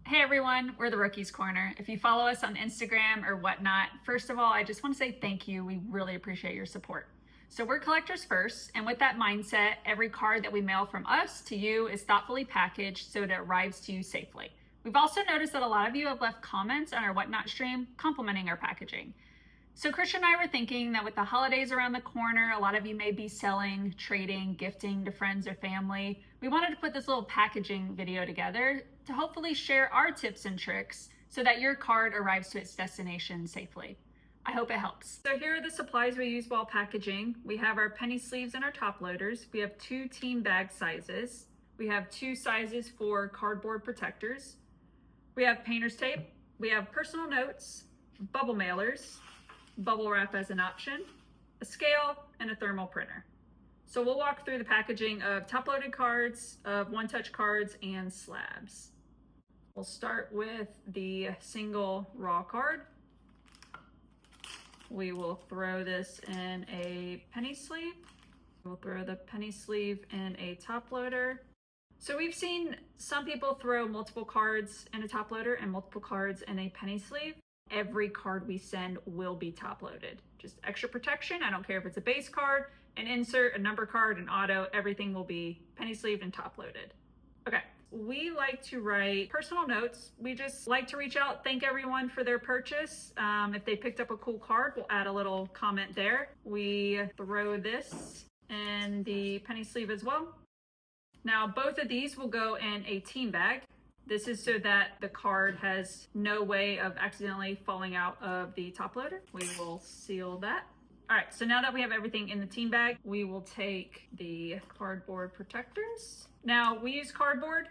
Hey everyone, we're the Rookies Corner. If you follow us on Instagram or whatnot, first of all, I just want to say thank you. We really appreciate your support. So we're collectors first, and with that mindset, every card that we mail from us to you is thoughtfully packaged so that it arrives to you safely. We've also noticed that a lot of you have left comments on our Whatnot stream complimenting our packaging. So Christian and I were thinking that with the holidays around the corner, a lot of you may be selling, trading, gifting to friends or family. We wanted to put this little packaging video together to hopefully share our tips and tricks so that your card arrives to its destination safely. I hope it helps. So here are the supplies we use while packaging. We have our penny sleeves and our top loaders. We have 2 team bag sizes. We have 2 sizes for cardboard protectors. We have painter's tape. We have personal notes, bubble mailers, bubble wrap as an option, a scale, and a thermal printer. So we'll walk through the packaging of top-loaded cards, of one-touch cards, and slabs. We'll start with the single raw card. We will throw this in a penny sleeve. We'll throw the penny sleeve in a top loader. So we've seen some people throw multiple cards in a top loader and multiple cards in a penny sleeve. Every card we send will be top loaded. Just extra protection. I don't care if it's a base card, an insert, a number card, an auto, everything will be penny sleeved and top loaded. Okay, we like to write personal notes. We just like to reach out, thank everyone for their purchase. If they picked up a cool card, we'll add a little comment there. We throw this in the penny sleeve as well. Now, both of these will go in a team bag. This is so that the card has no way of accidentally falling out of the top loader. We will seal that. All right, so now that we have everything in the team bag, we will take the cardboard protectors. Now, we use cardboard.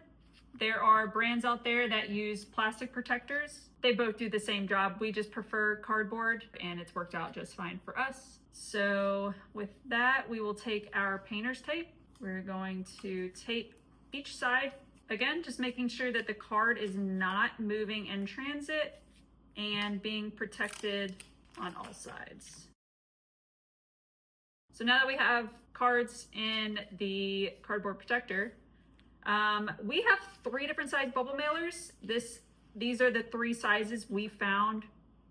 There are brands out there that use plastic protectors. They both do the same job. We just prefer cardboard, and it's worked out just fine for us. So with that, we will take our painter's tape. We're going to tape each side. Again, just making sure that the card is not moving in transit and being protected on all sides. So now that we have cards in the cardboard protector, we have 3 different size bubble mailers. These are the 3 sizes we found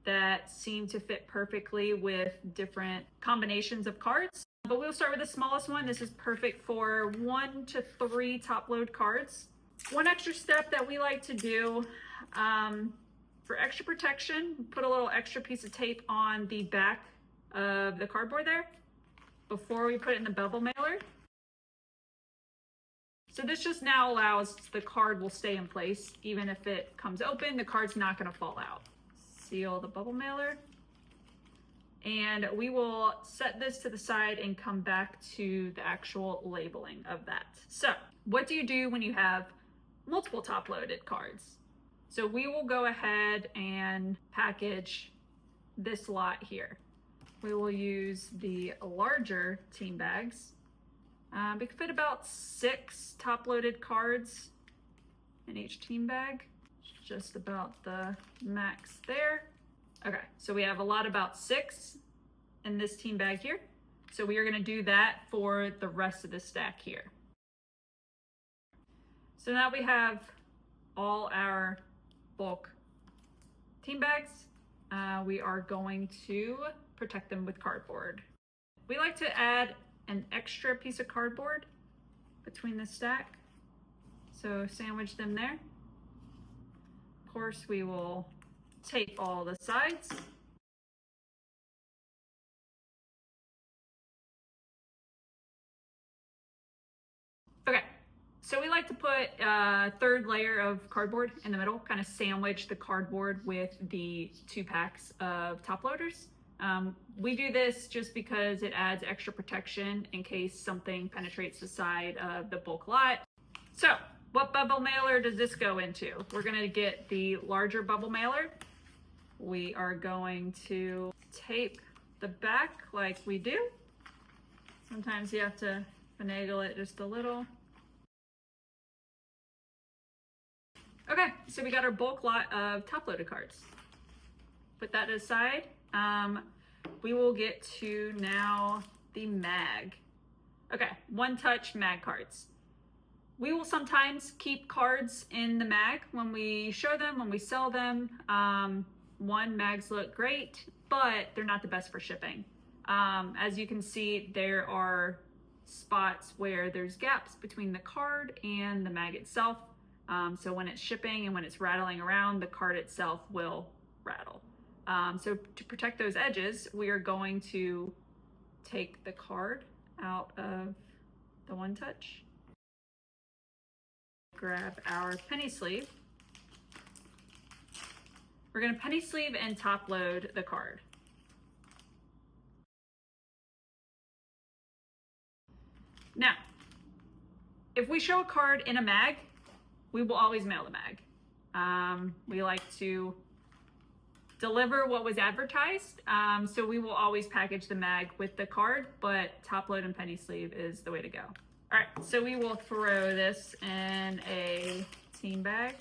that seem to fit perfectly with different combinations of cards. But we'll start with the smallest one. This is perfect for 1 to 3 top load cards. One extra step that we like to do for extra protection, put a little extra piece of tape on the back of the cardboard there before we put it in the bubble mailer. So this just now allows the card will stay in place. Even if it comes open, the card's not going to fall out. Seal the bubble mailer. And we will set this to the side and come back to the actual labeling of that. So what do you do when you have multiple top loaded cards? So we will go ahead and package this lot here. We will use the larger team bags. We can fit about 6 top loaded cards in each team bag. Just about the max there. Okay, so we have a lot about 6 in this team bag here. So we are going to do that for the rest of the stack here. So now we have all our bulk team bags. We are going to protect them with cardboard. We like to add an extra piece of cardboard between the stack. So sandwich them there. Of course, we will tape all the sides. Okay, so we like to put a 3rd layer of cardboard in the middle, kind of sandwich the cardboard with the 2 packs of top loaders. We do this just because it adds extra protection in case something penetrates the side of the bulk lot. So what bubble mailer does this go into? We're going to get the larger bubble mailer. We are going to tape the back like we do. Sometimes you have to finagle it just a little. Okay, so we got our bulk lot of top loaded cards. Put that aside. We will get to now the mag. Okay, one touch mag cards. We will sometimes keep cards in the mag when we show them, when we sell them. Mags look great, but they're not the best for shipping. As you can see, there are spots where there's gaps between the card and the mag itself. So when it's shipping and when it's rattling around, the card itself will rattle. So to protect those edges, we are going to take the card out of the One Touch. Grab our penny sleeve. We're going to penny sleeve and top load the card. Now, if we show a card in a mag, we will always mail the mag. We like to deliver what was advertised, so we will always package the mag with the card, but top load and penny sleeve is the way to go. All right, so we will throw this in a team bag.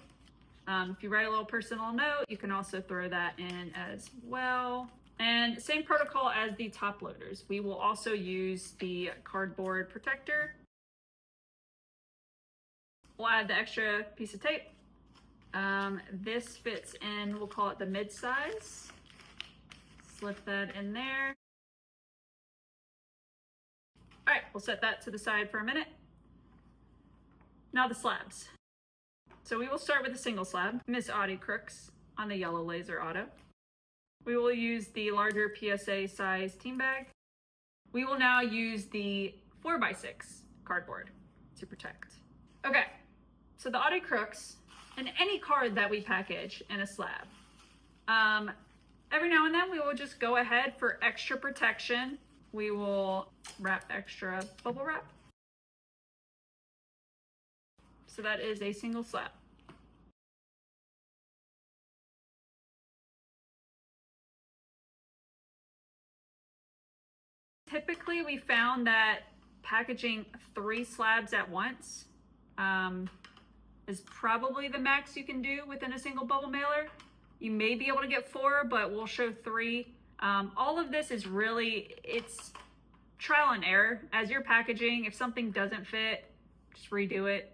If you write a little personal note, you can also throw that in as well. And same protocol as the top loaders. We will also use the cardboard protector. We'll add the extra piece of tape. This fits in, we'll call it the mid-size. Slip that in there. All right, we'll set that to the side for a minute. Now the slabs. So we will start with a single slab, Miss Audie Crooks on the yellow laser auto. We will use the larger PSA size team bag. We will now use the 4x6 cardboard to protect. Okay, so the Audie Crooks and any card that we package in a slab. Every now and then we will just go ahead for extra protection. We will wrap extra bubble wrap. So that is a single slab. Typically, we found that packaging 3 slabs at once is probably the max you can do within a single bubble mailer. You may be able to get 4, but we'll show 3. All of this is really, it's trial and error. As you're packaging, if something doesn't fit, just redo it.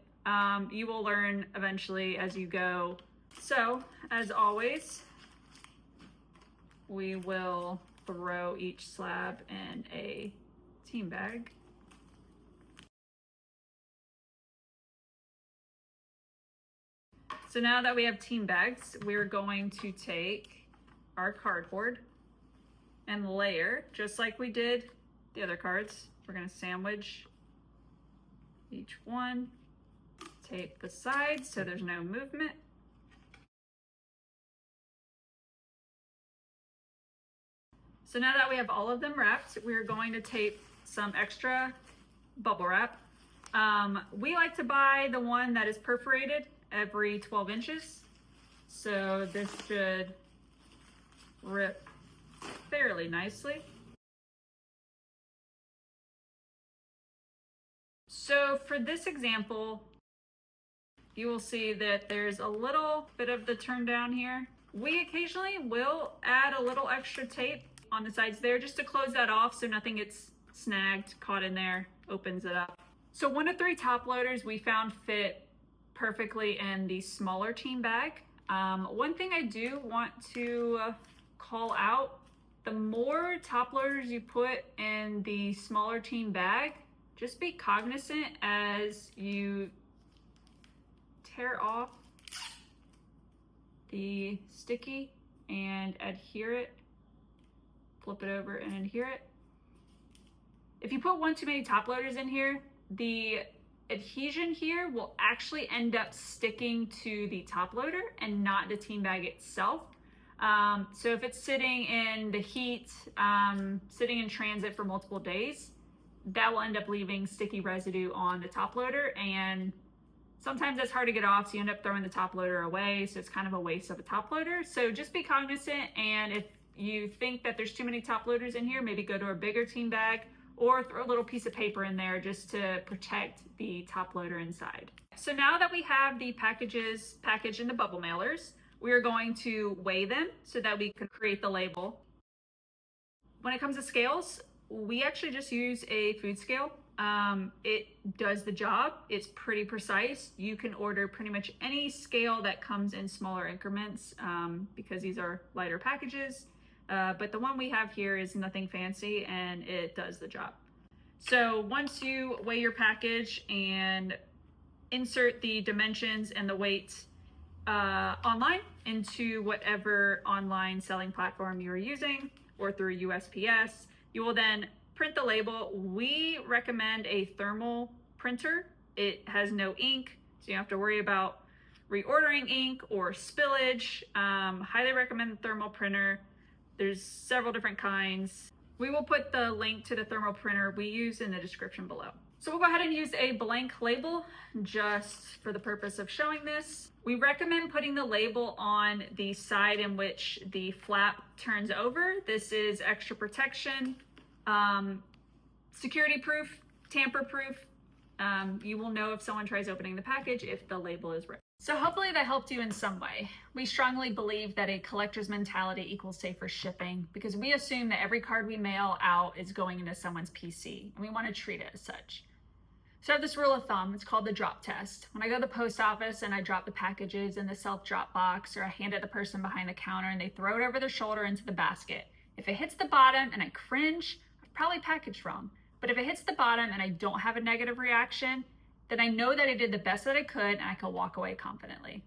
You will learn eventually as you go. So, as always, we will throw each slab in a team bag. So now that we have team bags, we're going to take our cardboard and layer, just like we did the other cards. We're going to sandwich each one, tape the sides so there's no movement. So now that we have all of them wrapped, we're going to tape some extra bubble wrap. We like to buy the one that is perforated every 12 inches. So this should rip fairly nicely. So for this example, you will see that there's a little bit of the turn down here. We occasionally will add a little extra tape on the sides there just to close that off so nothing gets snagged, caught in there, opens it up. So 1 of 3 top loaders we found fit perfectly in the smaller team bag. One thing I do want to call out, the more top loaders you put in the smaller team bag, just be cognizant as you tear off the sticky and adhere it, flip it over and adhere it. If you put one too many top loaders in here, the adhesion here will actually end up sticking to the top loader and not the team bag itself. So if it's sitting in the heat, sitting in transit for multiple days, that will end up leaving sticky residue on the top loader, and sometimes that's hard to get off, so you end up throwing the top loader away, so it's kind of a waste of a top loader. So just be cognizant, and if you think that there's too many top loaders in here, maybe go to a bigger team bag or throw a little piece of paper in there just to protect the top loader inside. So now that we have the packages packaged into bubble mailers, we are going to weigh them so that we can create the label. When it comes to scales, we actually just use a food scale. It does the job. It's pretty precise. You can order pretty much any scale that comes in smaller increments because these are lighter packages. But the one we have here is nothing fancy and it does the job. So once you weigh your package and insert the dimensions and the weight online into whatever online selling platform you're using or through USPS, you will then print the label. We recommend a thermal printer. It has no ink, so you don't have to worry about reordering ink or spillage. Highly recommend the thermal printer. There's several different kinds. We will put the link to the thermal printer we use in the description below. So we'll go ahead and use a blank label just for the purpose of showing this. We recommend putting the label on the side in which the flap turns over. This is extra protection, security proof, tamper proof. You will know if someone tries opening the package if the label is ripped. So hopefully that helped you in some way. We strongly believe that a collector's mentality equals safer shipping because we assume that every card we mail out is going into someone's PC and we want to treat it as such. So I have this rule of thumb, it's called the drop test. When I go to the post office and I drop the packages in the self-drop box, or I hand it to the person behind the counter and they throw it over their shoulder into the basket. If it hits the bottom and I cringe, I've probably packaged wrong. But if it hits the bottom and I don't have a negative reaction, then I know that I did the best that I could and I can walk away confidently.